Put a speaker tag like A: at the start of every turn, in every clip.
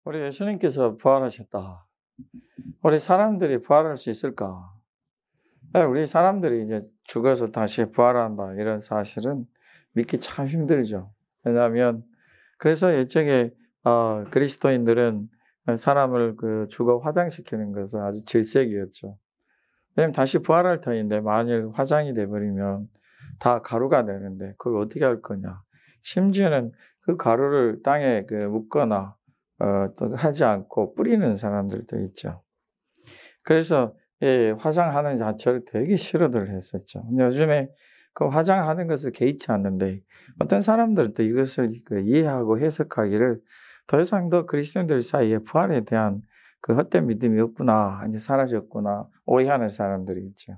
A: 우리 예수님께서 부활하셨다. 우리 사람들이 부활할 수 있을까? 우리 사람들이 이제 죽어서 다시 부활한다 이런 사실은 믿기 참 힘들죠. 왜냐하면 그래서 일종의 그리스도인들은 사람을 죽어 화장시키는 것은 아주 질색이었죠. 왜냐면 다시 부활할 터인데 만일 화장이 돼 버리면 다 가루가 되는데 그걸 어떻게 할 거냐. 심지어는 그 가루를 땅에 묻거나 또 하지 않고 뿌리는 사람들도 있죠. 그래서 화장하는 자체를 되게 싫어들 했었죠. 근데 요즘에 그 화장하는 것을 개의치 않는데 어떤 사람들은 또 이것을 이해하고 해석하기를 더 이상 더 그리스도인들 사이에 부활에 대한 그 헛된 믿음이 없구나, 이제 사라졌구나, 오해하는 사람들이 있죠.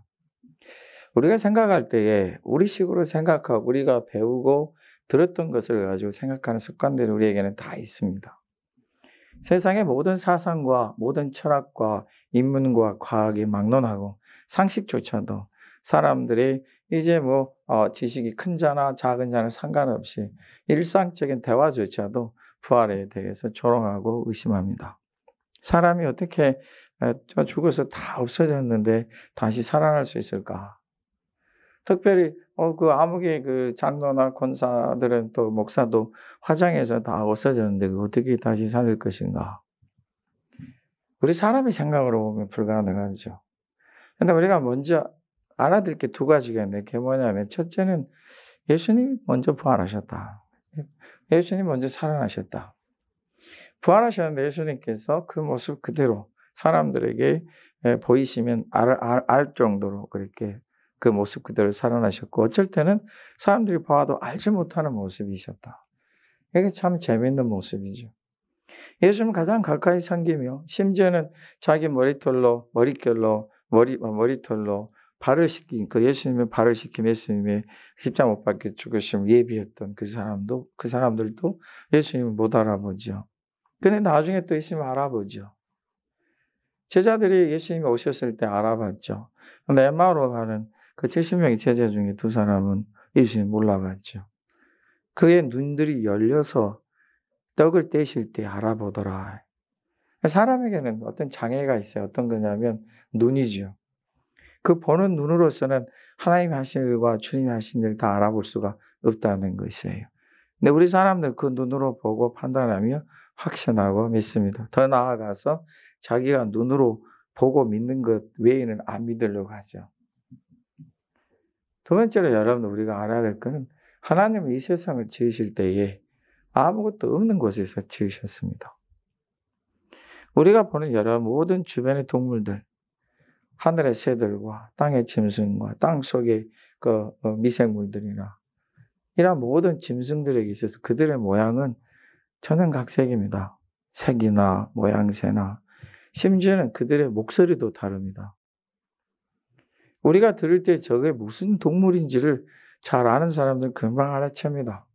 A: 우리가 생각할 때에 우리식으로 생각하고 우리가 배우고 들었던 것을 가지고 생각하는 습관들이 우리에게는 다 있습니다. 세상의 모든 사상과 모든 철학과 인문과 과학이 막론하고 상식조차도 사람들이 이제 지식이 큰 자나 작은 자는 상관없이 일상적인 대화조차도 부활에 대해서 조롱하고 의심합니다. 사람이 어떻게 죽어서 다 없어졌는데 다시 살아날 수 있을까? 특별히 암흑의 장로나 권사들은 또 목사도 화장해서 다 없어졌는데 그 어떻게 다시 살릴 것인가? 우리 사람의 생각으로 보면 불가능하죠. 근데 우리가 먼저 알아둘 게 두 가지가 있는데 그게 뭐냐면 첫째는 예수님이 먼저 부활하셨다. 예수님이 먼저 살아나셨다. 부활하셨는데 예수님께서 그 모습 그대로 사람들에게 보이시면 알 정도로 그렇게 그 모습 그대로 살아나셨고 어쩔 때는 사람들이 봐도 알지 못하는 모습이셨다. 이게 참 재미있는 모습이죠. 예수님은 가장 가까이 섬기며 심지어는 자기 머리털로 발을 씻긴 예수님의 발을 씻긴 예수님의 십자가 못 박혀 죽으심을 예비했던 그 사람들도 예수님을 못 알아보죠. 근데 나중에 또 예수님을 알아보죠. 제자들이 예수님이 오셨을 때 알아봤죠. 근데 엠마오로 가는 그 70명의 제자 중에 두 사람은 예수님 몰라봤죠. 그의 눈들이 열려서 떡을 떼실 때 알아보더라. 사람에게는 어떤 장애가 있어요. 어떤 거냐면 눈이죠. 그 보는 눈으로서는 하나님이 하신 일과 주님이 하신 일을 다 알아볼 수가 없다는 것이에요. 근데 우리 사람들 그 눈으로 보고 판단하며 확신하고 믿습니다. 더 나아가서 자기가 눈으로 보고 믿는 것 외에는 안 믿으려고 하죠. 두 번째로 여러분 우리가 알아야 될 것은 하나님은 이 세상을 지으실 때에 아무것도 없는 곳에서 지으셨습니다. 우리가 보는 여러 모든 주변의 동물들, 하늘의 새들과 땅의 짐승과 땅 속의 미생물들이나 이런 모든 짐승들에게 있어서 그들의 모양은 천연각색입니다. 색이나 모양새나 심지어는 그들의 목소리도 다릅니다. 우리가 들을 때 저게 무슨 동물인지를 잘 아는 사람들은 금방 알아챕니다.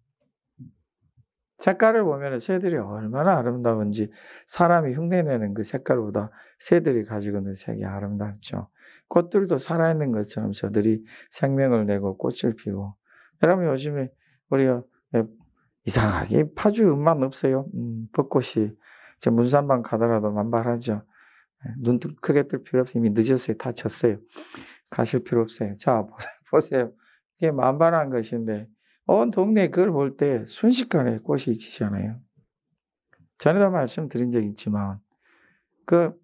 A: 색깔을 보면 새들이 얼마나 아름다운지 사람이 흉내내는 그 색깔보다 새들이 가지고 있는 색이 아름답죠. 꽃들도 살아있는 것처럼 저들이 생명을 내고 꽃을 피고 여러분 요즘에 우리가 이상하게 파주 음만 없어요. 벚꽃이 저 문산방 가더라도 만발하죠. 눈 크게 뜰 필요 없어요. 이미 늦었어요. 다 졌어요. 가실 필요 없어요. 자 보세요. 이게 만발한 것인데 온 동네에 그걸 볼 때 순식간에 꽃이 지잖아요. 전에도 말씀드린 적이 있지만 그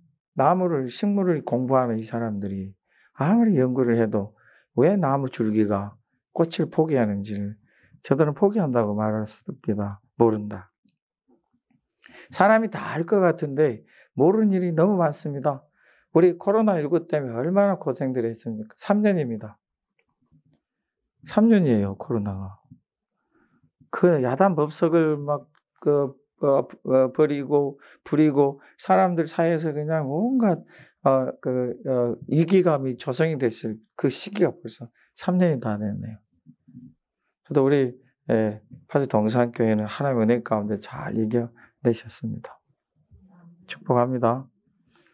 A: 식물을 공부하는 이 사람들이 아무리 연구를 해도 왜 나무 줄기가 꽃을 포기하는지를 저들은 포기한다고 말했습니다. 모른다. 사람이 다 알 것 같은데 모르는 일이 너무 많습니다. 우리 코로나19 때문에 얼마나 고생들 했습니까? 3년입니다. 3년이에요, 코로나가. 그 야단 법석을 막 버리고 부리고 사람들 사이에서 그냥 온갖 위기감이 조성이 됐을 그 시기가 벌써 3년이 다 됐네요. 저도 우리 파주 동산교회는 하나님의 은혜 가운데 잘 이겨내셨습니다. 축복합니다.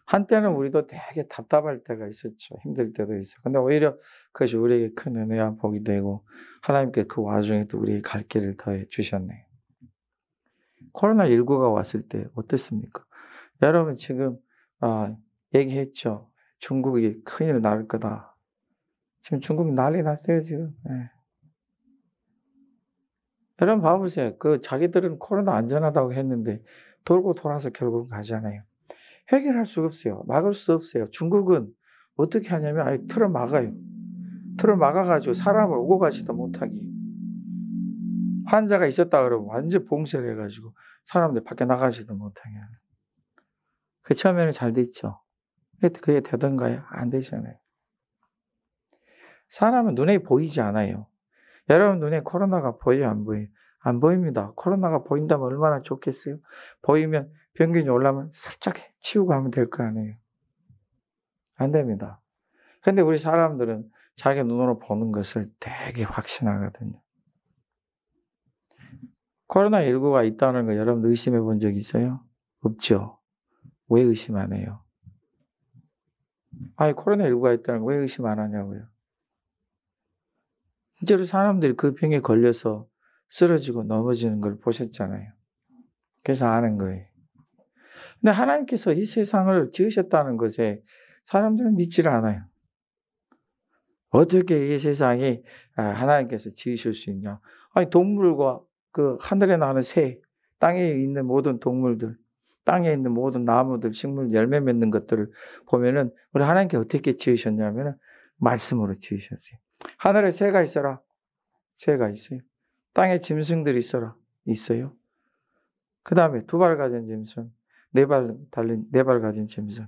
A: 한때는 우리도 되게 답답할 때가 있었죠. 힘들 때도 있어요. 근데 오히려 그것이 우리에게 큰 은혜와 복이 되고 하나님께 그 와중에 또 우리의 갈 길을 더해 주셨네요. 코로나19가 왔을 때 어땠습니까? 여러분 지금 얘기했죠. 중국이 큰일 날 거다. 지금 중국 난리 났어요, 지금. 예. 여러분 봐보세요. 자기들은 코로나 안전하다고 했는데 돌고 돌아서 결국은 가잖아요. 해결할 수가 없어요. 막을 수 없어요. 중국은 어떻게 하냐면 아예 틀어 막아요. 틀어 막아가지고 사람을 오고 가지도 못하게. 환자가 있었다 그러면 완전 봉쇄를 해가지고 사람들 밖에 나가지도 못하게 하는. 그 처음에는 잘 됐죠. 그게 되던가요? 안 되잖아요. 사람은 눈에 보이지 않아요. 여러분 눈에 코로나가 보여요? 안 보여요? 안 보입니다. 코로나가 보인다면 얼마나 좋겠어요? 보이면 병균이 올라오면 살짝 치우고 하면 될 거 아니에요. 안 됩니다. 근데 우리 사람들은 자기 눈으로 보는 것을 되게 확신하거든요. 코로나19가 있다는 거 여러분 의심해 본 적 있어요? 없죠. 왜 의심 안 해요? 아니 코로나19가 있다는 거 왜 의심 안 하냐고요. 실제로 사람들이 그 병에 걸려서 쓰러지고 넘어지는 걸 보셨잖아요. 그래서 아는 거예요. 근데 하나님께서 이 세상을 지으셨다는 것에 사람들은 믿지를 않아요. 어떻게 이 세상이 하나님께서 지으실 수 있냐. 아니 동물과 그 하늘에 나는 새, 땅에 있는 모든 동물들, 땅에 있는 모든 나무들, 식물, 열매 맺는 것들을 보면은 우리 하나님께 어떻게 지으셨냐면은 말씀으로 지으셨어요. 하늘에 새가 있어라. 새가 있어요. 땅에 짐승들이 있어라. 있어요. 그 다음에 2발 가진 짐승, 4발 가진 짐승.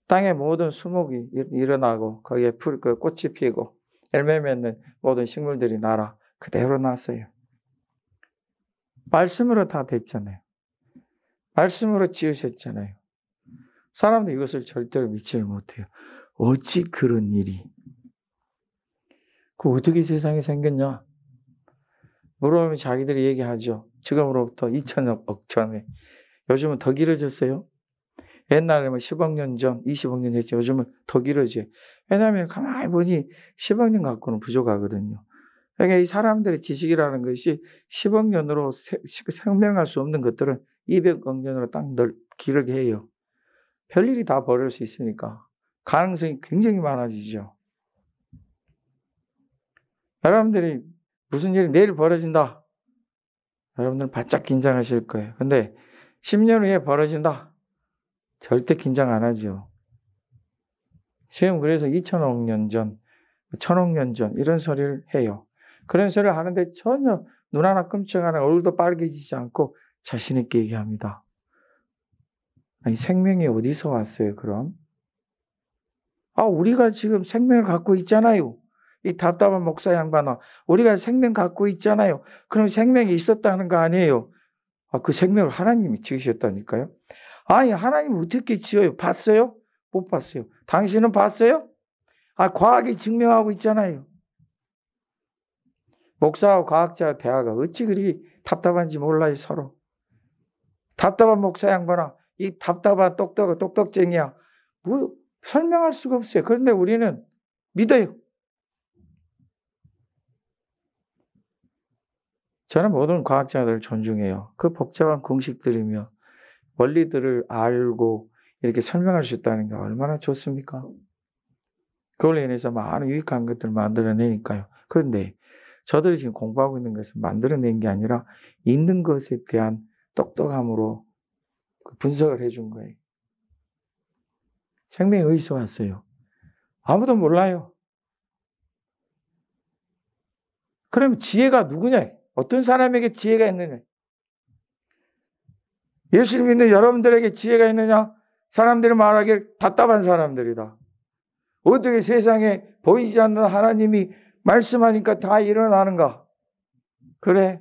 A: 땅에 모든 수목이 일어나고 거기에 꽃이 피고 열매 맺는 모든 식물들이 날아 그대로 났어요. 말씀으로 다 됐잖아요. 말씀으로 지으셨잖아요. 사람들이 이것을 절대로 믿지를 못해요. 어찌 그런 일이? 어떻게 세상이 생겼냐? 물어보면 자기들이 얘기하죠. 지금으로부터 2000억 전에. 요즘은 더 길어졌어요. 옛날에 10억 년 전, 20억 년 했죠. 요즘은 더 길어져요. 왜냐하면 가만히 보니 10억 년 갖고는 부족하거든요. 그러니까 이 사람들의 지식이라는 것이 10억 년으로 생명할 수 없는 것들은 200억 년으로 딱 길게 해요. 별일이 다 벌어질 수 있으니까 가능성이 굉장히 많아지죠. 여러분들이 무슨 일이 내일 벌어진다. 여러분들은 바짝 긴장하실 거예요. 근데 10년 후에 벌어진다. 절대 긴장 안 하죠. 지금 그래서 2000억 년 전, 1000억 년 전 이런 소리를 해요. 그런 소리를 하는데 전혀 눈 하나 끔찍 하나 얼굴도 빨개지지 않고 자신 있게 얘기합니다. 아니 생명이 어디서 왔어요 그럼? 우리가 지금 생명을 갖고 있잖아요. 이 답답한 목사 양반아. 우리가 생명 갖고 있잖아요. 그럼 생명이 있었다는 거 아니에요. 그 생명을 하나님이 지으셨다니까요. 아니 하나님 어떻게 지어요? 봤어요? 못 봤어요. 당신은 봤어요? 과학이 증명하고 있잖아요. 목사와 과학자 대화가 어찌 그리 답답한지 몰라요 서로. 답답한 목사 양반아. 이 답답한 똑똑쟁이야. 뭐 설명할 수가 없어요. 그런데 우리는 믿어요. 저는 모든 과학자들을 존중해요. 그 복잡한 공식들이며 원리들을 알고 이렇게 설명할 수 있다는 게 얼마나 좋습니까? 그걸로 인해서 많은 유익한 것들을 만들어내니까요. 그런데 저들이 지금 공부하고 있는 것은 만들어낸 게 아니라 있는 것에 대한 똑똑함으로 분석을 해준 거예요. 생명이 어디서 왔어요? 아무도 몰라요. 그럼 지혜가 누구냐? 어떤 사람에게 지혜가 있느냐? 예수를 믿는 여러분들에게 지혜가 있느냐? 사람들이 말하길 답답한 사람들이다. 어떻게 세상에 보이지 않는 하나님이 말씀하니까 다 일어나는가? 그래.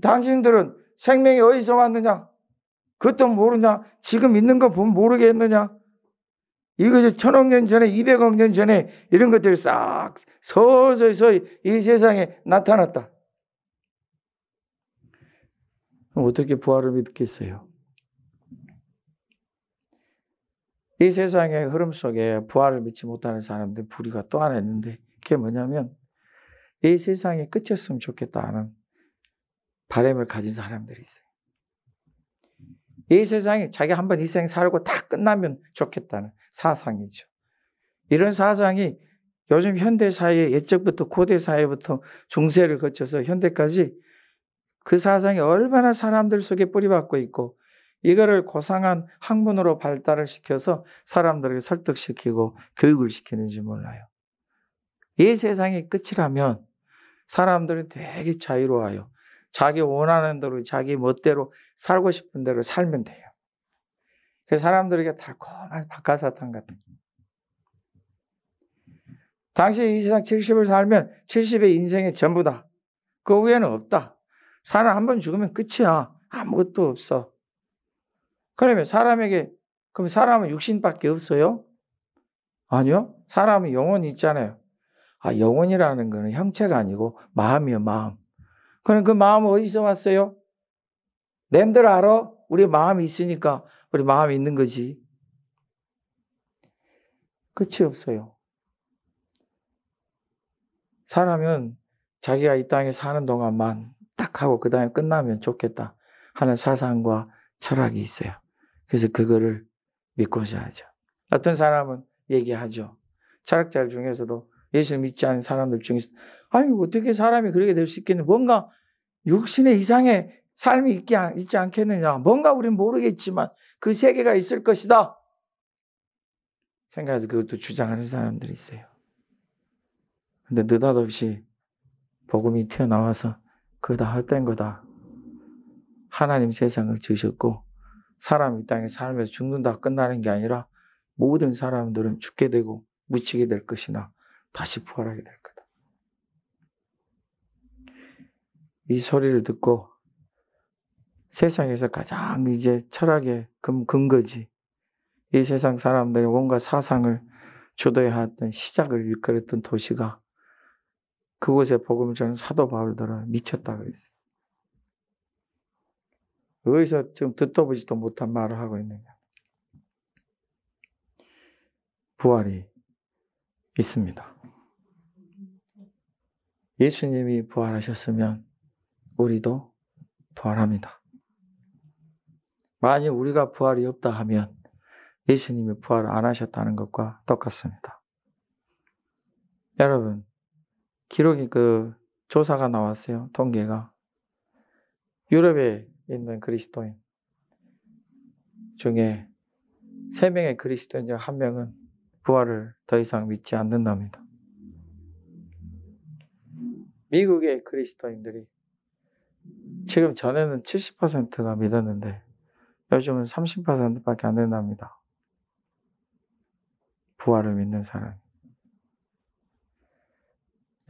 A: 당신들은 생명이 어디서 왔느냐? 그것도 모르냐? 지금 있는 거 보면 모르겠느냐? 이것이 1000억 년 전에 200억 년 전에 이런 것들이 싹 서서히 이 세상에 나타났다. 어떻게 부활을 믿겠어요? 이 세상의 흐름 속에 부활을 믿지 못하는 사람들 부류가 또 하나 있는데 그게 뭐냐면 이 세상이 끝이었으면 좋겠다 하는 바람을 가진 사람들이 있어요. 이 세상에 자기 한번 인생 살고 다 끝나면 좋겠다는 사상이죠. 이런 사상이 요즘 현대사회, 옛적부터 고대사회부터 중세를 거쳐서 현대까지 그 사상이 얼마나 사람들 속에 뿌리박고 있고 이거를 고상한 학문으로 발달을 시켜서 사람들을 설득시키고 교육을 시키는지 몰라요. 이 세상이 끝이라면 사람들은 되게 자유로워요. 자기 원하는 대로 자기 멋대로 살고 싶은 대로 살면 돼요. 그래서 사람들에게 달콤한 박하사탕 같은. 당시 이 세상 70을 살면 70의 인생이 전부다. 그 후에는 없다. 사람 한 번 죽으면 끝이야. 아무것도 없어. 그러면 그럼 사람은 육신밖에 없어요? 아니요. 사람은 영혼이 있잖아요. 영혼이라는 거는 형체가 아니고 마음이에요, 마음. 그럼 그 마음은 어디서 왔어요? 낸들 알아? 우리 마음이 있으니까 우리 마음이 있는 거지. 끝이 없어요. 사람은 자기가 이 땅에 사는 동안만 딱 하고 그 다음에 끝나면 좋겠다 하는 사상과 철학이 있어요. 그래서 그거를 믿고자 하죠. 어떤 사람은 얘기하죠. 철학자 중에서도 예수를 믿지 않는 사람들 중에서 아니 어떻게 사람이 그렇게 될 수 있겠냐. 뭔가 육신의 이상의 삶이 있지 않겠느냐. 뭔가 우리는 모르겠지만 그 세계가 있을 것이다. 생각해서 그것도 주장하는 사람들이 있어요. 근데 느닷없이 복음이 튀어나와서 그거 다 헛된 거다. 하나님 세상을 지으셨고 사람 이 땅에 살면서 죽는다 끝나는 게 아니라 모든 사람들은 죽게 되고 묻히게 될 것이나 다시 부활하게 될 거다. 이 소리를 듣고 세상에서 가장 이제 철학의 근거지. 이 세상 사람들이 온갖 사상을 주도해왔던 시작을 일컬었던 도시가 그곳에 복음을 전한 사도 바울들은 미쳤다 그랬어요. 어디서 지금 듣도 보지도 못한 말을 하고 있느냐. 부활이 있습니다. 예수님이 부활하셨으면 우리도 부활합니다. 만약 우리가 부활이 없다 하면 예수님이 부활을 안 하셨다는 것과 똑같습니다. 여러분, 기록이 조사가 나왔어요. 통계가. 유럽에 있는 그리스도인 중에 3명의 그리스도인 중 1명은 부활을 더 이상 믿지 않는답니다. 미국의 그리스도인들이 지금 전에는 70%가 믿었는데 요즘은 30%밖에 안 된답니다. 부활을 믿는 사람.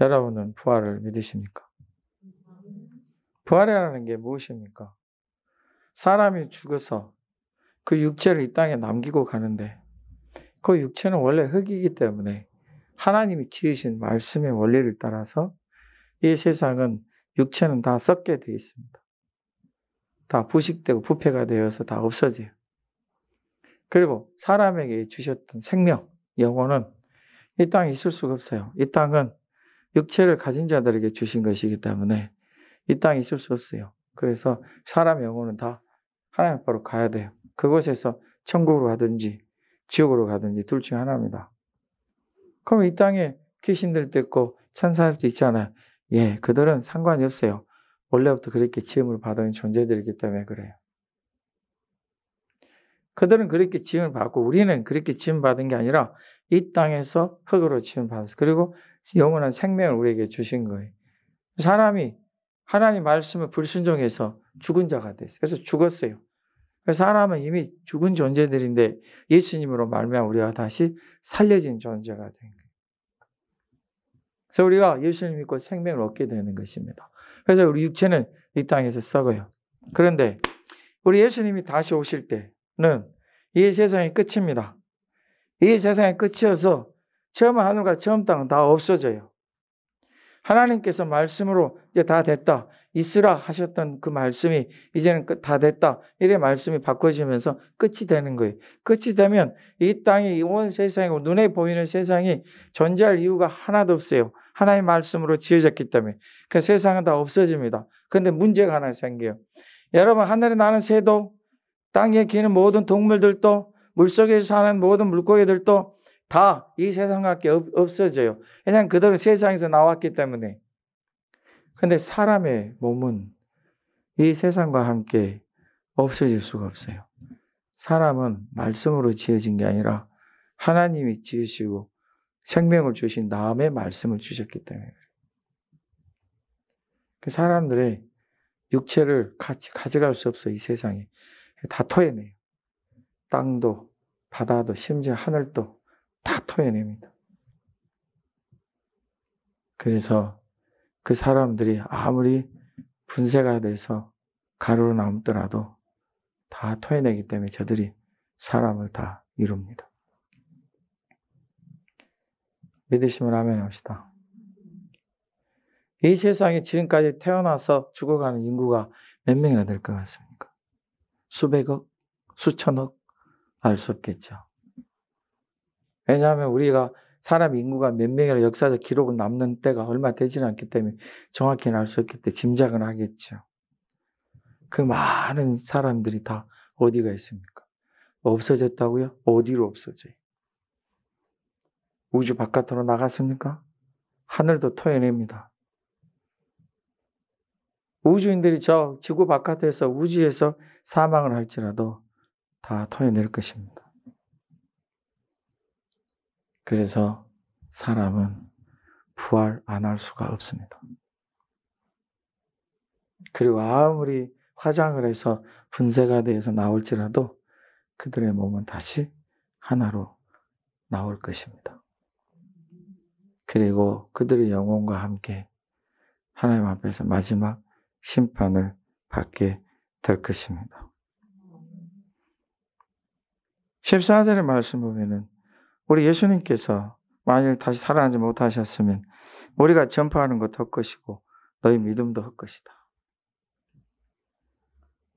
A: 여러분은 부활을 믿으십니까? 부활이라는 게 무엇입니까? 사람이 죽어서 그 육체를 이 땅에 남기고 가는데 그 육체는 원래 흙이기 때문에 하나님이 지으신 말씀의 원리를 따라서 이 세상은 육체는 다 썩게 되어 있습니다. 다 부식되고 부패가 되어서 다 없어져요. 그리고 사람에게 주셨던 생명, 영혼은 이 땅에 있을 수가 없어요. 이 땅은 육체를 가진 자들에게 주신 것이기 때문에 이 땅에 있을 수 없어요. 그래서 사람의 영혼은 다 하나님 앞으로 가야 돼요. 그곳에서 천국으로 가든지 지옥으로 가든지 둘 중 하나입니다. 그럼 이 땅에 귀신들도 있고 천사들도 있잖아요. 예, 그들은 상관이 없어요. 원래부터 그렇게 지음을 받은 존재들이기 때문에 그래요. 그들은 그렇게 지음을 받고 우리는 그렇게 지음 받은 게 아니라 이 땅에서 흙으로 지음 받았어요. 그리고 영원한 생명을 우리에게 주신 거예요. 사람이 하나님 말씀을 불순종해서 죽은 자가 됐어요. 그래서 죽었어요. 그래서 사람은 이미 죽은 존재들인데 예수님으로 말미암아 우리가 다시 살려진 존재가 된 거예요. 그래서 우리가 예수님 믿고 생명을 얻게 되는 것입니다. 그래서 우리 육체는 이 땅에서 썩어요. 그런데 우리 예수님이 다시 오실 때는 이 세상이 끝입니다. 이 세상이 끝이어서 처음 하늘과 처음 땅은 다 없어져요. 하나님께서 말씀으로 이제 다 됐다. 있으라 하셨던 그 말씀이 이제는 다 됐다. 이래 말씀이 바꿔지면서 끝이 되는 거예요. 끝이 되면 이 땅이 온 세상이고 눈에 보이는 세상이 존재할 이유가 하나도 없어요. 하나님의 말씀으로 지어졌기 때문에. 그 세상은 다 없어집니다. 그런데 문제가 하나 생겨요. 여러분 하늘에 나는 새도 땅에 기는 모든 동물들도 물속에서 사는 모든 물고기들도 다 이 세상과 함께 없어져요. 왜냐하면 그들은 세상에서 나왔기 때문에. 근데 사람의 몸은 이 세상과 함께 없어질 수가 없어요. 사람은 말씀으로 지어진 게 아니라 하나님이 지으시고 생명을 주신 다음에 말씀을 주셨기 때문에 그래요. 그 사람들의 육체를 같이 가져갈 수 없어요. 이 세상에. 다 토해내요. 땅도 바다도 심지어 하늘도 다 토해냅니다. 그래서 그 사람들이 아무리 분쇄가 돼서 가루로 남더라도 다 토해내기 때문에 저들이 사람을 다 이룹니다. 믿으시면 아멘 합시다. 이 세상에 지금까지 태어나서 죽어가는 인구가 몇 명이나 될 것 같습니까? 수백억? 수천억? 알 수 없겠죠. 왜냐하면 우리가 사람 인구가 몇 명이나 역사적 기록을 남는 때가 얼마 되지는 않기 때문에 정확히는 알 수 없기 때문에 짐작은 하겠죠. 그 많은 사람들이 다 어디가 있습니까? 없어졌다고요? 어디로 없어져요? 우주 바깥으로 나갔습니까? 하늘도 토해냅니다. 우주인들이 저 지구 바깥에서 우주에서 사망을 할지라도 다 토해낼 것입니다. 그래서 사람은 부활 안 할 수가 없습니다. 그리고 아무리 화장을 해서 분쇄가 돼서 나올지라도 그들의 몸은 다시 하나로 나올 것입니다. 그리고 그들의 영혼과 함께 하나님 앞에서 마지막 심판을 받게 될 것입니다. 14절의 말씀 보면은 우리 예수님께서 만일 다시 살아나지 못하셨으면 우리가 전파하는 것도 헛것이고 너희 믿음도 헛것이다.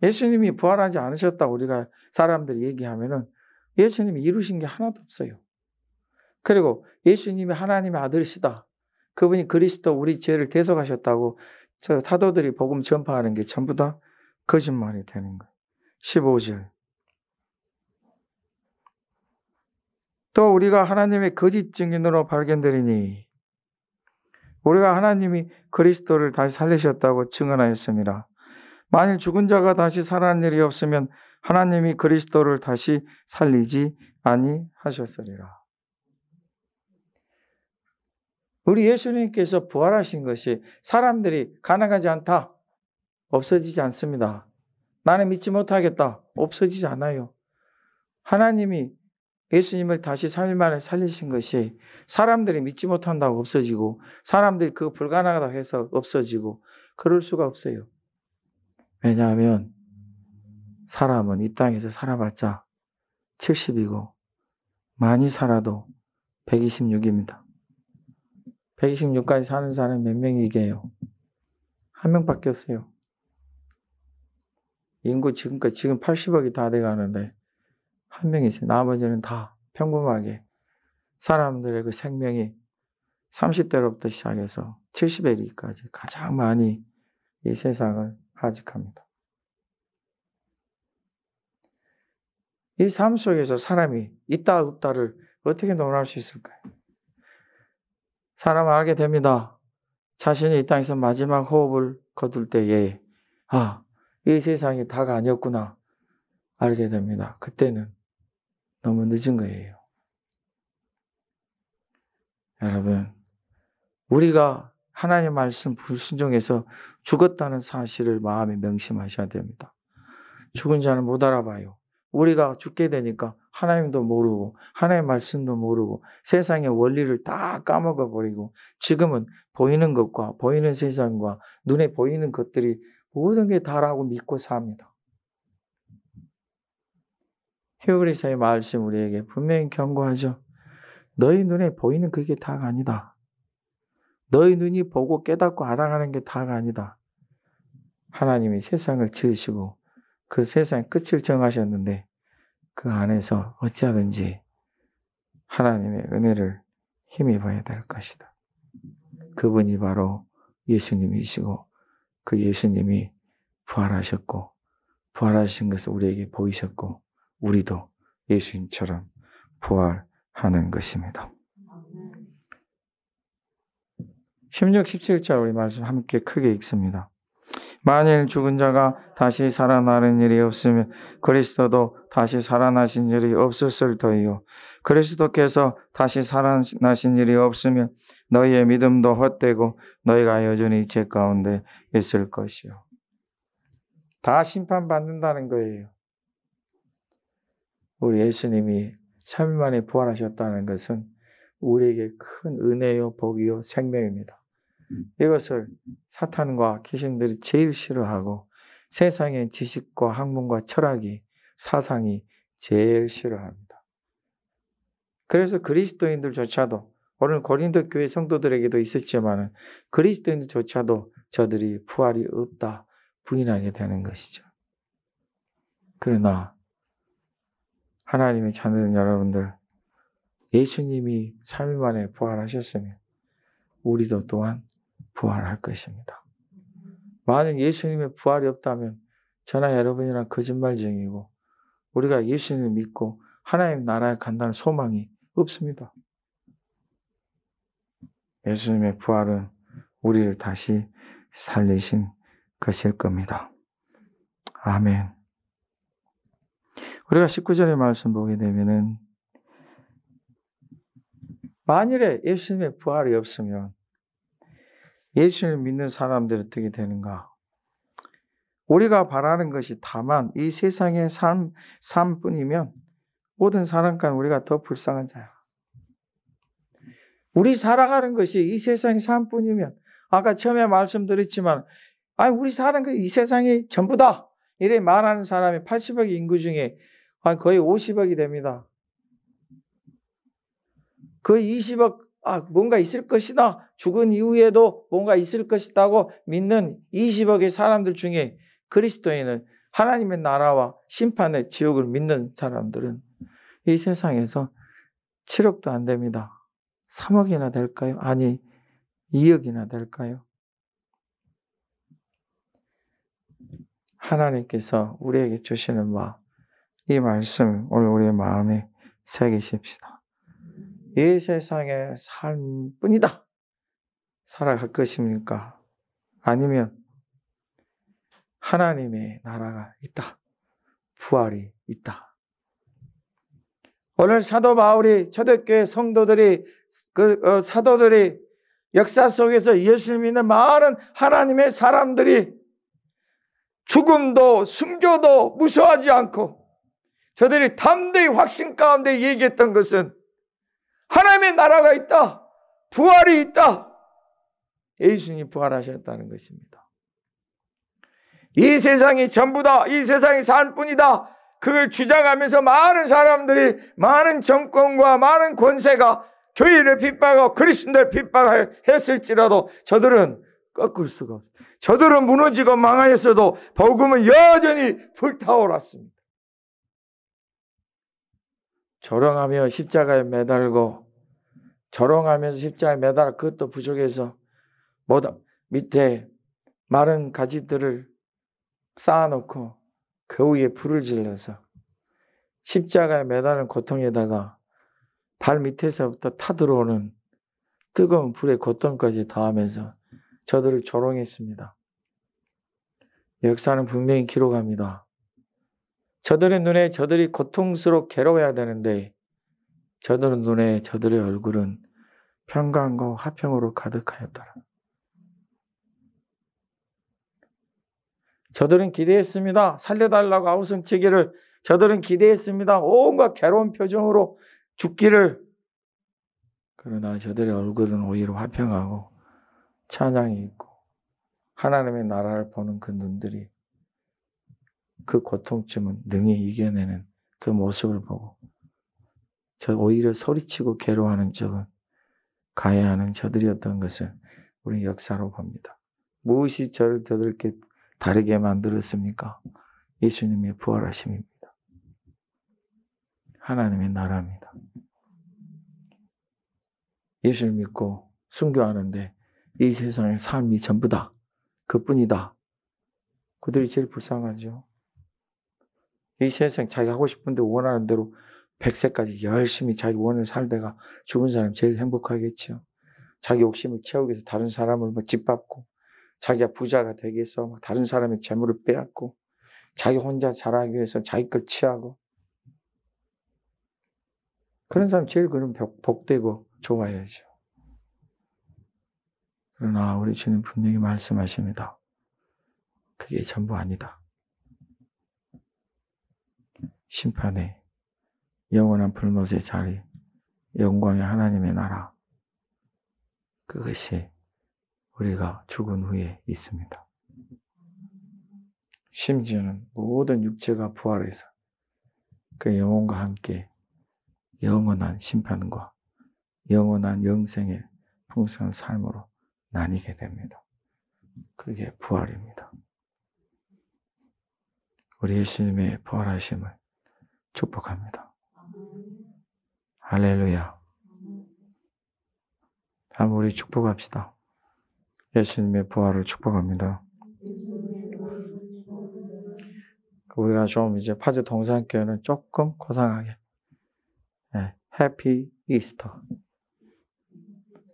A: 예수님이 부활하지 않으셨다고 우리가 사람들이 얘기하면은 예수님이 이루신 게 하나도 없어요. 그리고 예수님이 하나님의 아들이시다. 그분이 그리스도 우리 죄를 대속하셨다고 저 사도들이 복음 전파하는 게 전부 다 거짓말이 되는 거예요. 15절. 또 우리가 하나님의 거짓 증인으로 발견되리니 우리가 하나님이 그리스도를 다시 살리셨다고 증언하였습니다. 만일 죽은 자가 다시 살아난 일이 없으면 하나님이 그리스도를 다시 살리지 아니하셨으리라. 우리 예수님께서 부활하신 것이 사람들이 가능하지 않다. 없어지지 않습니다. 나는 믿지 못하겠다. 없어지지 않아요. 하나님이 예수님을 다시 3일 만에 살리신 것이 사람들이 믿지 못한다고 없어지고 사람들이 그거 불가능하다고 해서 없어지고 그럴 수가 없어요. 왜냐하면 사람은 이 땅에서 살아봤자 70이고 많이 살아도 126입니다. 126까지 사는 사람이 몇 명이게요? 한 명밖에 없어요. 인구 지금 80억이 다 돼가는데 한 명이 있어요. 나머지는 다 평범하게 사람들의 그 생명이 30대로부터 시작해서 70에 이르기까지 가장 많이 이 세상을 가직합니다. 이 삶 속에서 사람이 있다 없다를 어떻게 논할 수 있을까요? 사람은 알게 됩니다. 자신이 이 땅에서 마지막 호흡을 거둘 때에 이 세상이 다가 아니었구나 알게 됩니다. 그때는 너무 늦은 거예요. 여러분, 우리가 하나님의 말씀 불순종해서 죽었다는 사실을 마음에 명심하셔야 됩니다. 죽은 자는 못 알아봐요. 우리가 죽게 되니까 하나님도 모르고 하나님의 말씀도 모르고 세상의 원리를 다 까먹어버리고 지금은 보이는 것과 보이는 세상과 눈에 보이는 것들이 모든 게 다라고 믿고 삽니다. 히브리서의 말씀 우리에게 분명히 경고하죠. 너희 눈에 보이는 그게 다가 아니다. 너희 눈이 보고 깨닫고 알아가는 게 다가 아니다. 하나님이 세상을 지으시고 그 세상의 끝을 정하셨는데 그 안에서 어찌하든지 하나님의 은혜를 힘입어야 될 것이다. 그분이 바로 예수님이시고 그 예수님이 부활하셨고 부활하신 것을 우리에게 보이셨고 우리도 예수님처럼 부활하는 것입니다. 16, 17절 우리 말씀 함께 크게 읽습니다. 만일 죽은 자가 다시 살아나는 일이 없으면 그리스도도 다시 살아나신 일이 없었을 터이요. 그리스도께서 다시 살아나신 일이 없으면 너희의 믿음도 헛되고 너희가 여전히 죄 가운데 있을 것이요. 다 심판받는다는 거예요. 우리 예수님이 3일 만에 부활하셨다는 것은 우리에게 큰 은혜요, 복이요, 생명입니다. 이것을 사탄과 귀신들이 제일 싫어하고 세상의 지식과 학문과 철학이 사상이 제일 싫어합니다. 그래서 그리스도인들조차도 오늘 고린도 교회 성도들에게도 있었지만 그리스도인들조차도 저들이 부활이 없다 부인하게 되는 것이죠. 그러나 하나님의 자녀된 여러분들, 예수님이 3일 만에 부활하셨으면 우리도 또한 부활할 것입니다. 만약 예수님의 부활이 없다면 저나 여러분이랑 거짓말쟁이고 우리가 예수님을 믿고 하나님 나라에 간다는 소망이 없습니다. 예수님의 부활은 우리를 다시 살리신 것일 겁니다. 아멘. 우리가 19절의 말씀 보게 되면은 만일에 예수님의 부활이 없으면 예수님을 믿는 사람들이 어떻게 되는가? 우리가 바라는 것이 다만 이 세상의 삶뿐이면 모든 사람과 우리가 더 불쌍한 자야. 우리 살아가는 것이 이 세상의 삶뿐이면 아까 처음에 말씀드렸지만 우리 사는 게 이 세상이 전부다. 이래 말하는 사람이 80억 인구 중에 거의 50억이 됩니다. 그 20억 뭔가 있을 것이다. 죽은 이후에도 뭔가 있을 것이다고 믿는 20억의 사람들 중에 그리스도인은 하나님의 나라와 심판의 지옥을 믿는 사람들은 이 세상에서 7억도 안 됩니다. 3억이나 될까요? 아니 2억이나 될까요? 하나님께서 우리에게 주시는 이 말씀 오늘 우리의 마음에 새기십시다. 이 세상의 삶뿐이다. 살아갈 것입니까? 아니면 하나님의 나라가 있다. 부활이 있다. 오늘 사도 바울이 초대교회 성도들이 사도들이 역사 속에서 예수를 믿는 많은 하나님의 사람들이 죽음도 순교도 무서워하지 않고 저들이 담대히 확신 가운데 얘기했던 것은 하나님의 나라가 있다. 부활이 있다. 예수님이 부활하셨다는 것입니다. 이 세상이 전부다. 이 세상이 삶뿐이다. 그걸 주장하면서 많은 사람들이 많은 정권과 많은 권세가 교회를 핍박하고 그리스도인들을 핍박했을지라도 저들은 꺾을 수가 없어요. 저들은 무너지고 망하였어도 복음은 여전히 불타올랐습니다. 조롱하며 십자가에 매달고 조롱하면서 십자가에 매달아 그것도 부족해서 밑에 마른 가지들을 쌓아놓고 그 위에 불을 질러서 십자가에 매달은 고통에다가 발 밑에서부터 타들어오는 뜨거운 불의 고통까지 더하면서 저들을 조롱했습니다. 역사는 분명히 기록합니다. 저들의 눈에 저들이 고통스럽고 괴로워야 되는데 저들의 눈에 저들의 얼굴은 평강과 화평으로 가득하였더라. 저들은 기대했습니다. 살려달라고 아우성치기를 저들은 기대했습니다. 온갖 괴로운 표정으로 죽기를. 그러나 저들의 얼굴은 오히려 화평하고 찬양이 있고 하나님의 나라를 보는 그 눈들이 그 고통쯤은 능히 이겨내는 그 모습을 보고 오히려 소리치고 괴로워하는 적은 가해하는 저들이었던 것을 우리 역사로 봅니다. 무엇이 저들께 다르게 만들었습니까? 예수님의 부활하심입니다. 하나님의 나라입니다. 예수를 믿고 순교하는데 이 세상의 삶이 전부다. 그뿐이다. 그들이 제일 불쌍하죠. 이 세상 자기 하고 싶은데 원하는 대로 100세까지 열심히 자기 원을 살다가 죽은 사람 제일 행복하겠죠. 자기 욕심을 채우기 위해서 다른 사람을 뭐 짓밟고, 자기가 부자가 되기 위해서 막 다른 사람의 재물을 빼앗고, 자기 혼자 자라기 위해서 자기 걸 취하고, 그런 사람 제일 그런 복되고 좋아야죠. 그러나 우리 주님 분명히 말씀하십니다. 그게 전부 아니다. 심판의 영원한 불못의 자리, 영광의 하나님의 나라, 그것이 우리가 죽은 후에 있습니다. 심지어는 모든 육체가 부활해서 그 영혼과 함께 영원한 심판과 영원한 영생의 풍성한 삶으로 나뉘게 됩니다. 그게 부활입니다. 우리 예수님의 부활하심을 축복합니다. 할렐루야. 한번 우리 축복합시다. 예수님의 부활을 축복합니다. 우리가 좀 이제 파주 동산교회는 조금 고상하게 해피 이스터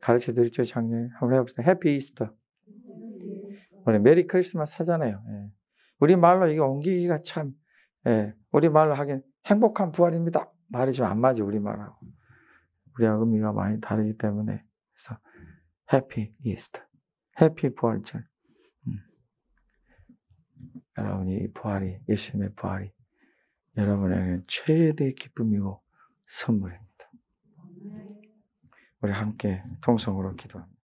A: 가르쳐 드렸죠. 작년에 한번 해봅시다. 해피 이스터. 우리 메리 크리스마스 하잖아요. 우리말로 이거 옮기기가 참 우리말로 하긴 행복한 부활입니다. 말이 좀 안 맞아. 우리말하고 우리가 의미가 많이 다르기 때문에 그래서 해피 이스터, 해피 부활절. 여러분이 이 부활이, 예수님의 부활이 여러분에게는 최대의 기쁨이고 선물입니다. 우리 함께 통성으로 기도합니다.